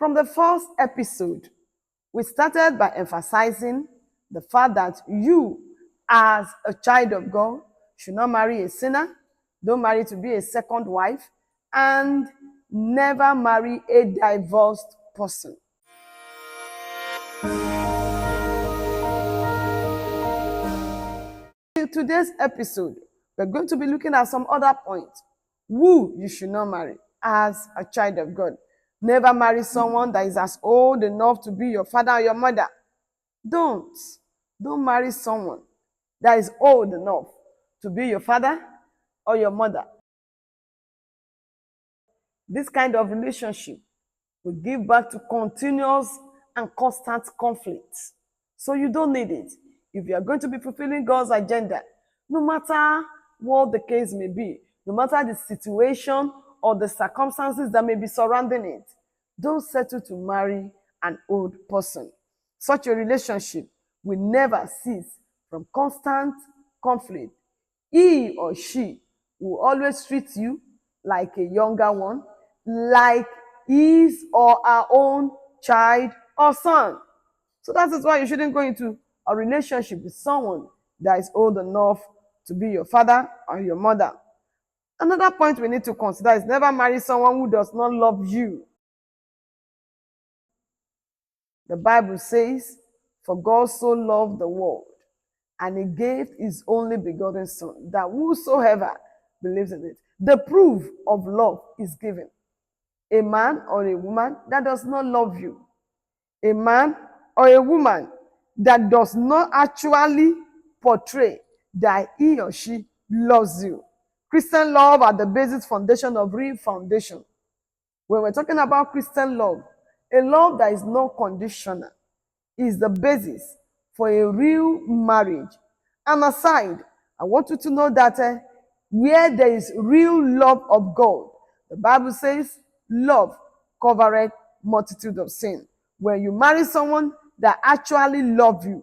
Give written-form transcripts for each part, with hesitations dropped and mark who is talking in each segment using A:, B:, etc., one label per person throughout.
A: From the first episode, we started by emphasizing the fact that you, as a child of God, should not marry a sinner, don't marry to be a second wife, and never marry a divorced person. In today's episode, we're going to be looking at some other points. Who you should not marry as a child of God. Never marry someone that is as old enough to be your father or your mother. Don't marry someone that is old enough to be your father or your mother. This kind of relationship will give birth to continuous and constant conflicts. So you don't need it. If you are going to be fulfilling God's agenda, no matter what the case may be, no matter the situation or the circumstances that may be surrounding it, don't settle to marry an old person. Such a relationship will never cease from constant conflict. He or she will always treat you like a younger one, like his or her own child or son. So that is why you shouldn't go into a relationship with someone that is old enough to be your father or your mother. Another point we need to consider is never marry someone who does not love you. The Bible says, "For God so loved the world, and he gave his only begotten Son, that whosoever believes in it." The proof of love is given. A man or a woman that does not love you, a man or a woman that does not actually portray that he or she loves you. Christian love are the basic foundation of real foundation. When we're talking about Christian love, a love that is not conditional is the basis for a real marriage. And aside, I want you to know that where there is real love of God, the Bible says, love covereth multitude of sin. When you marry someone that actually loves you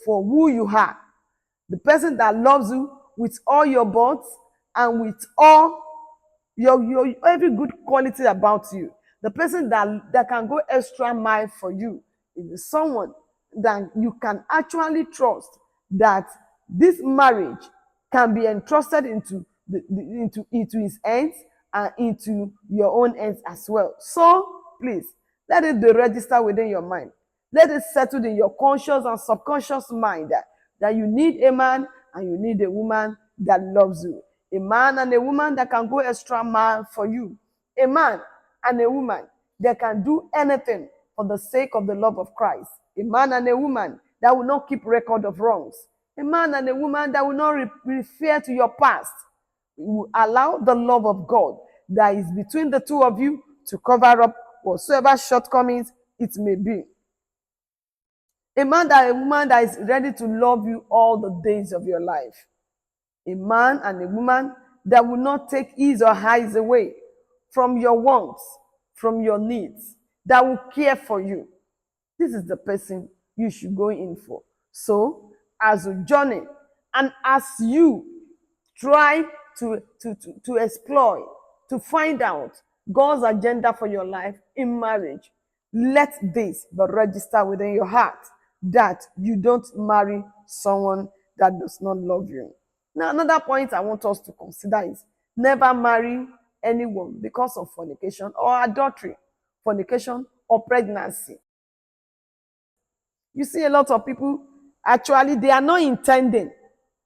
A: for who you are, the person that loves you with all your bones and with all your every good quality about you, the person that can go extra mile for you, is someone that you can actually trust, that this marriage can be entrusted into his hands and into your own hands as well. So please, let it be registered within your mind. Let it settle in your conscious and subconscious mind that you need a man and you need a woman that loves you. A man and a woman that can go extra mile for you. A man and a woman that can do anything for the sake of the love of Christ. A man and a woman that will not keep record of wrongs. A man and a woman that will not refer to your past. You will allow the love of God that is between the two of you to cover up whatsoever shortcomings it may be. A man and a woman that is ready to love you all the days of your life. A man and a woman that will not take his or her eyes away from your wants, from your needs, that will care for you. This is the person you should go in for. So, as you journey and as you try to explore, to find out God's agenda for your life in marriage, let this be registered within your heart, that you don't marry someone that does not love you. Now, another point I want us to consider is never marry anyone because of fornication or adultery, fornication or pregnancy. You see a lot of people, actually, they are not intending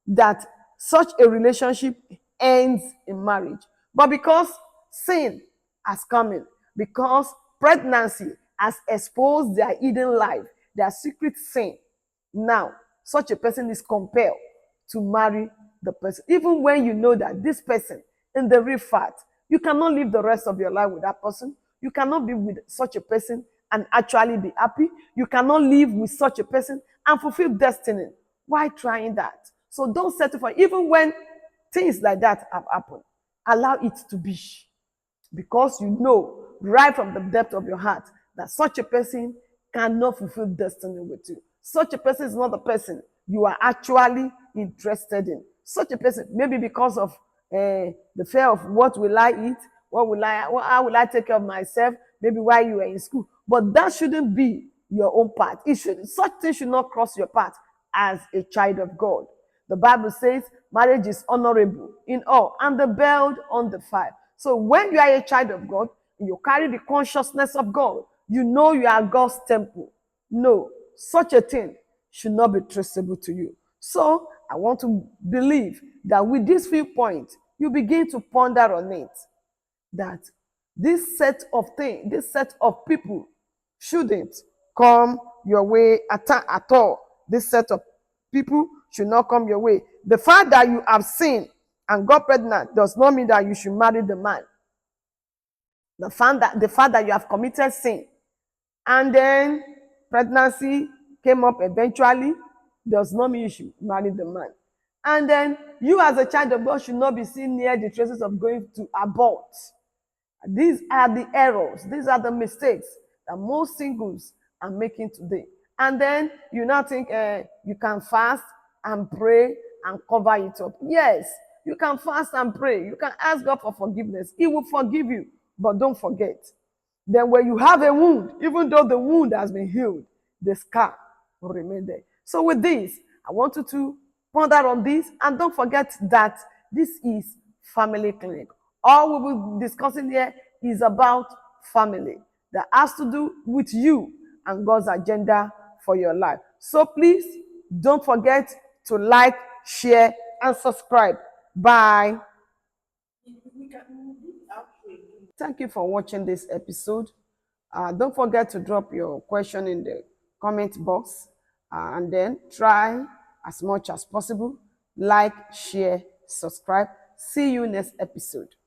A: that such a relationship ends in marriage. But because sin has come in, because pregnancy has exposed their hidden life, their secret sin, now such a person is compelled to marry the person. Even when you know that this person, in the real fact, you cannot live the rest of your life with that person. You cannot be with such a person and actually be happy. You cannot live with such a person and fulfill destiny. Why trying that? So don't settle for it. Even when things like that have happened, allow it to be. Because you know right from the depth of your heart that such a person cannot fulfill destiny with you. Such a person is not the person you are actually interested in. Such a person, maybe because of the fear of what will I eat, how will I take care of myself, maybe while you were in school. But that shouldn't be your own path. Such things should not cross your path as a child of God. The Bible says marriage is honorable in all and the belt on the fire. So when you are a child of God, you carry the consciousness of God. You know you are God's temple. No, such a thing should not be traceable to you. So I want to believe that with these few points, you begin to ponder on it. That this set of things, this set of people shouldn't come your way at all. This set of people should not come your way. The fact that you have sinned and got pregnant does not mean that you should marry the man. The fact that you have committed sin and then pregnancy came up eventually does not mean you should marry the man. And then you as a child of God should not be seen near the traces of going to abort. These are the errors, these are the mistakes that most singles are making today. And then you now think you can fast and pray and cover it up. Yes, you can fast and pray. You can ask God for forgiveness. He will forgive you. But don't forget, then when you have a wound, even though the wound has been healed, the scar will remain there. So with this, I want you to ponder on this and don't forget that this is Family Clinic. All we will be discussing here is about family that has to do with you and God's agenda for your life. So please don't forget to like, share, and subscribe. Bye. Thank you for watching this episode. Don't forget to drop your question in the comment box and then try as much as possible. Like, share, subscribe. See you next episode.